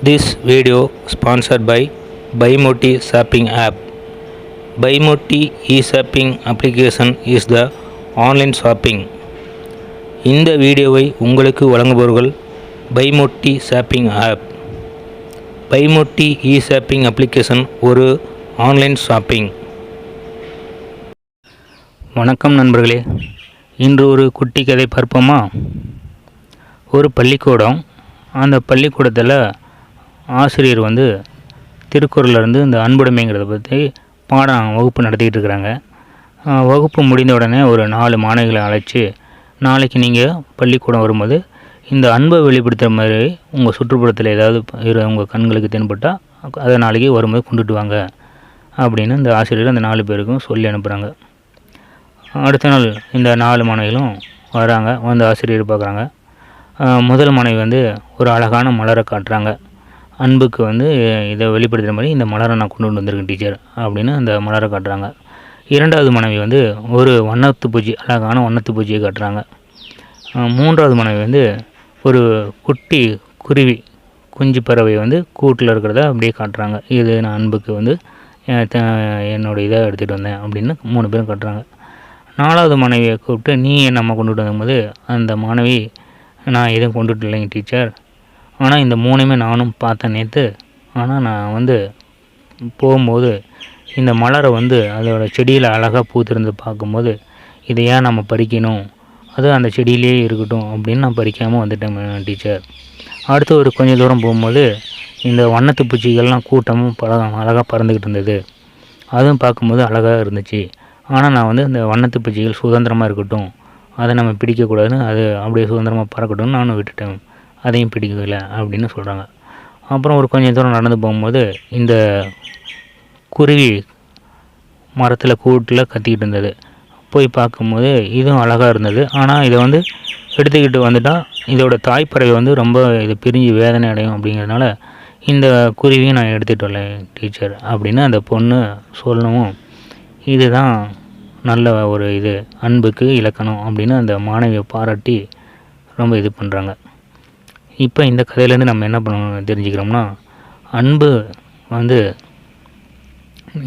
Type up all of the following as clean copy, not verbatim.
This video sponsored by Buymoti shopping app. Buymoti e-shopping application is the online shopping. இந்த வீடியோவை உங்களுக்கு வழங்குபவர்கள் Buymoti shopping app. Buymoti e-shopping application ஒரு online shopping. வணக்கம் நண்பர்களே, இன்று ஒரு குட்டி கதை பார்ப்போமா? ஒரு பள்ளிக்கூடம். அந்த பள்ளிக்கூடத்தில் ஆசிரியர் திருக்குறளிலிருந்து இந்த அன்புடைமைங்கிறத பற்றி வகுப்பு நடத்திக்கிட்டு இருக்கிறாங்க. வகுப்பு முடிந்த உடனே ஒரு 4 மாணவிகளை அழைச்சி, நாளைக்கு நீங்கள் பள்ளிக்கூடம் வரும்போது இந்த அன்பை வெளிப்படுத்துகிற மாதிரி உங்கள் சுற்றுப்புறத்தில் ஏதாவது உங்கள் கண்களுக்கு தென்பட்டால் அதை நாளைக்கு வரும்போது கொண்டுட்டு வாங்க அப்படின்னு இந்த ஆசிரியர் அந்த 4 பேருக்கும் சொல்லி அனுப்புகிறாங்க. அடுத்த நாள் இந்த 4 மாணவிகளும் வராங்க. ஆசிரியர் பார்க்குறாங்க. முதல் மாணவி ஒரு அழகான மலரை காட்டுறாங்க. அன்புக்கு இதை வெளிப்படுத்துகிற மாதிரி இந்த மலரை நான் கொண்டு வந்திருக்கேன் டீச்சர் அப்படின்னு அந்த மலரை காட்டுறாங்க. இரண்டாவது மாணவி ஒரு வண்ணத்து பூச்சி, அழகான வண்ணத்து பூச்சியை காட்டுறாங்க. மூன்றாவது மாணவி ஒரு குட்டி குருவி, குஞ்சு பறவை கூட்டில் இருக்கிறத அப்படியே காட்டுறாங்க. இது நான் அன்புக்கு என்னோடய இதை எடுத்துகிட்டு வந்தேன் அப்படின்னு 3 பேரும் காட்டுறாங்க. 4வது மாணவியை கூப்பிட்டு, நீ நம்ம கொண்டுட்டு வந்தபோது அந்த மாணவி, நான் எதுவும் கொண்டுட்டு இல்லைங்க டீச்சர், ஆனால் இந்த 3மே நானும் பார்த்தேன் நேற்று. ஆனால் நான் போகும்போது இந்த மலரை அதோடய செடியில் அழகாக பூத்திருந்து பார்க்கும்போது இதை ஏன் நம்ம பறிக்கணும், அது அந்த செடியிலே இருக்கட்டும் அப்படின்னு நான் பறிக்காமல் வந்துட்டேன் டீச்சர். அடுத்து ஒரு கொஞ்சம் தூரம் போகும்போது இந்த வண்ணத்து பூச்சிகள்லாம் கூட்டமும் அழகாக பறந்துக்கிட்டு இருந்தது. அதுவும் பார்க்கும்போது அழகாக இருந்துச்சு. ஆனால் நான் இந்த வண்ணத்து பூச்சிகள் சுதந்திரமாக இருக்கட்டும், அதை நம்ம பிடிக்கக்கூடாதுன்னு, அது அப்படியே சுதந்திரமாக பறக்கட்டும்னு நானும் விட்டுட்டேன், அதையும் பிடிக்கவில்லை அப்படின்னு சொல்கிறாங்க. அப்புறம் ஒரு கொஞ்சம் தூரம் நடந்து போகும்போது இந்த குருவி மரத்தில் கூட்டில் கத்திக்கிட்டு இருந்தது. போய் பார்க்கும்போது இதுவும் அழகாக இருந்தது. ஆனால் இதை எடுத்துக்கிட்டு வந்துட்டால் இதோட தாய்ப்பறவை ரொம்ப இதை பிரிஞ்சு வேதனை அடையும் அப்படிங்கிறதுனால இந்த குருவியும் நான் எடுத்துகிட்டு வரல டீச்சர் அப்படின்னு அந்த பொண்ணு சொல்லவும், இதுதான் நல்ல ஒரு இது அன்புக்கு இலக்கணம் அப்படின்னு அந்த மாணவியை பாராட்டி ரொம்ப இது பண்ணுறாங்க. இப்போ இந்த கதையிலேருந்து நம்ம என்ன பண்ணணும் தெரிஞ்சுக்கிறோம்னா, அன்பு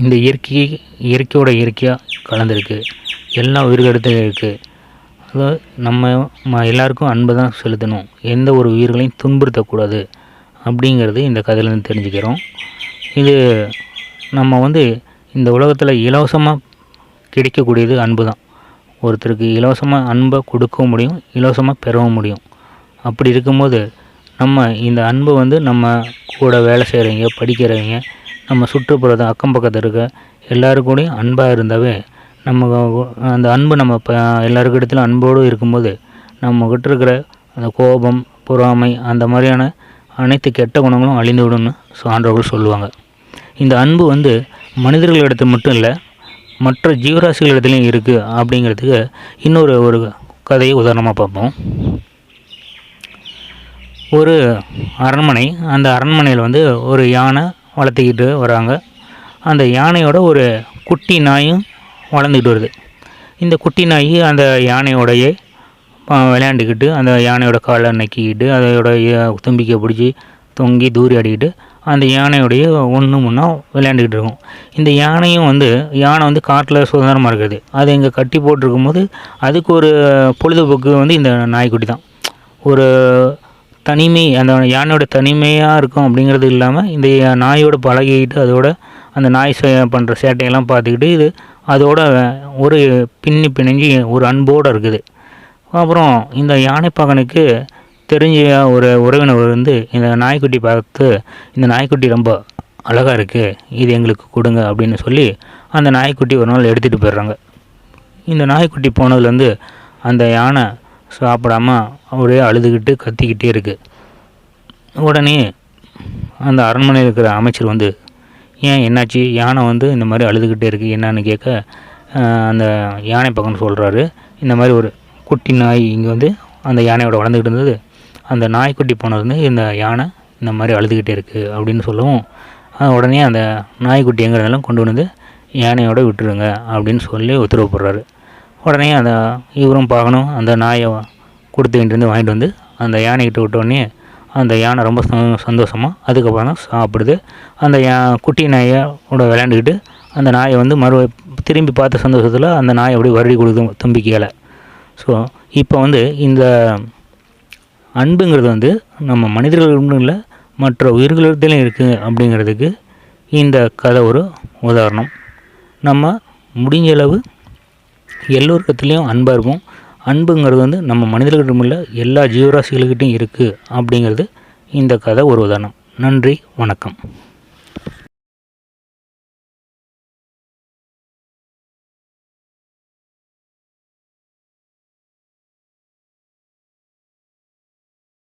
இந்த இயற்கையோட இயற்கையாக கலந்துருக்கு, எல்லா உயிர்களிடத்துலையும் இருக்குது. அதாவது நம்ம எல்லாருக்கும் அன்பை தான் செலுத்தணும், எந்த ஒரு உயிர்களையும் துன்புறுத்தக்கூடாது அப்படிங்கிறது இந்த கதையிலேருந்து தெரிஞ்சுக்கிறோம். இது நம்ம இந்த உலகத்தில் இலவசமாக கிடைக்கக்கூடியது அன்பு தான். ஒருத்தருக்கு இலவசமாக அன்பை கொடுக்கவும் முடியும், இலவசமாக பெறவும் முடியும். அப்படி இருக்கும்போது நம்ம இந்த அன்பை நம்ம கூட வேலை செய்கிறவங்க, படிக்கிறவங்க, நம்ம சுற்றுப்புறத்தை அக்கம் பக்கத்தில் இருக்க எல்லாருக்கூடையும் அன்பாக இருந்தாவே நம்ம அந்த அன்பு நம்ம எல்லாருக்கிடத்திலும் அன்போடு இருக்கும்போது நம்மக்கிட்ட இருக்கிற அந்த கோபம், பொறாமை, அந்த மாதிரியான அனைத்து கெட்ட குணங்களும் அழிந்து விடும்னு சான்றோர்கள் சொல்லுவாங்க. இந்த அன்பு மனிதர்களிடத்தில் மட்டும் இல்லை, மற்ற ஜீவராசிகளிடத்துலையும் இருக்குது அப்படிங்கிறதுக்கு ஒரு கதையை உதாரணமாக பார்ப்போம். ஒரு அரண்மனை. அந்த அரண்மனையில் ஒரு யானை வளர்த்துக்கிட்டு வராங்க. அந்த யானையோட ஒரு குட்டி நாயும் வளர்ந்துக்கிட்டு வருது. இந்த குட்டி நாய் அந்த யானையோடைய விளையாண்டுக்கிட்டு அந்த யானையோட காலை நக்கிக்கிட்டு அதோட தும்பிக்கை பிடிச்சி தொங்கி தூரி ஆடிக்கிட்டு அந்த யானையோடைய ஒன்று முன்னா விளையாண்டுக்கிட்டு இருக்கும். இந்த யானையும் யானை காட்டில் சுதந்திரமாக இருக்குது. அது இங்கே கட்டி போட்டிருக்கும் போது அதுக்கு ஒரு பொழுதுபோக்கு இந்த நாய்க்குட்டி தான். ஒரு தனிமை, அந்த யானையோட தனிமையாக இருக்கும் அப்படிங்கிறது இல்லாமல் இந்த நாயோட பழகிக்கிட்டு அதோட அந்த நாய் பண்ணுற சேட்டையெல்லாம் பார்த்துக்கிட்டு இது அதோட ஒரு பிணைஞ்சு ஒரு அன்போடு இருக்குது. அப்புறம் இந்த யானைப்பாகனுக்கு தெரிஞ்ச ஒரு உறவினர் இந்த நாய்க்குட்டி பார்த்து, இந்த நாய்க்குட்டி ரொம்ப அழகாக இருக்குது, இது எங்களுக்கு கொடுங்க அப்படின்னு சொல்லி அந்த நாய்க்குட்டி ஒரு நாள் எடுத்துகிட்டு போயிடுறாங்க. இந்த நாய்க்குட்டி போனதுலேருந்து அந்த யானை சாப்பிடாம ஒரே அழுதுகிட்டு கத்திக்கிட்டே இருக்குது. உடனே அந்த அரண்மனையில் இருக்கிற அமைச்சர் ஏன் என்னாச்சு, யானை இந்த மாதிரி அழுதுகிட்டே இருக்குது என்னான்னு கேட்க, அந்த யானை பக்கம் சொல்கிறாரு, இந்த மாதிரி ஒரு குட்டி நாய் இங்கே அந்த யானையோட வளர்ந்துக்கிட்டு இருந்தது, அந்த நாய்க்குட்டி போனது இந்த யானை இந்த மாதிரி அழுதுகிட்டே இருக்குது அப்படின்னு சொல்லவும், உடனே அந்த நாய்க்குட்டி எங்கிறதெல்லாம் கொண்டு யானையோட விட்டுருங்க அப்படின்னு சொல்லி உத்தரவு போடுறாரு. உடனே இவரும் பார்க்கணும், அந்த நாயை கொடுத்துக்கிட்டு வாங்கிட்டு அந்த யானைக்கிட்ட விட்டோடனே அந்த யானை ரொம்ப சந்தோஷமாக அதுக்கப்புறம் தான் சாப்பிடுது. அந்த குட்டி நாயோட விளையாண்டுக்கிட்டு அந்த நாயை வந்து திரும்பி பார்த்த சந்தோஷத்தில் அந்த நாயை அப்படியே வருடி கொடுக்குது தும்பிக்கையால். ஸோ இப்போ வந்து இந்த அன்புங்கிறது வந்து நம்ம மனிதர்களிடம் இல்லை, மற்ற உயிர்களிடத்திலும் இருக்குது அப்படிங்கிறதுக்கு இந்த கதை ஒரு உதாரணம். நம்ம முடிஞ்ச அளவு எல்லோருக்கத்துலேயும் அன்பாக இருக்கும். அன்புங்கிறது வந்து நம்ம மனிதர்களிடம் இல்லை, எல்லா ஜீவராசிகள்கிட்டையும் இருக்குது அப்படிங்கிறது இந்த கதை ஒரு உதாரணம். நன்றி, வணக்கம்.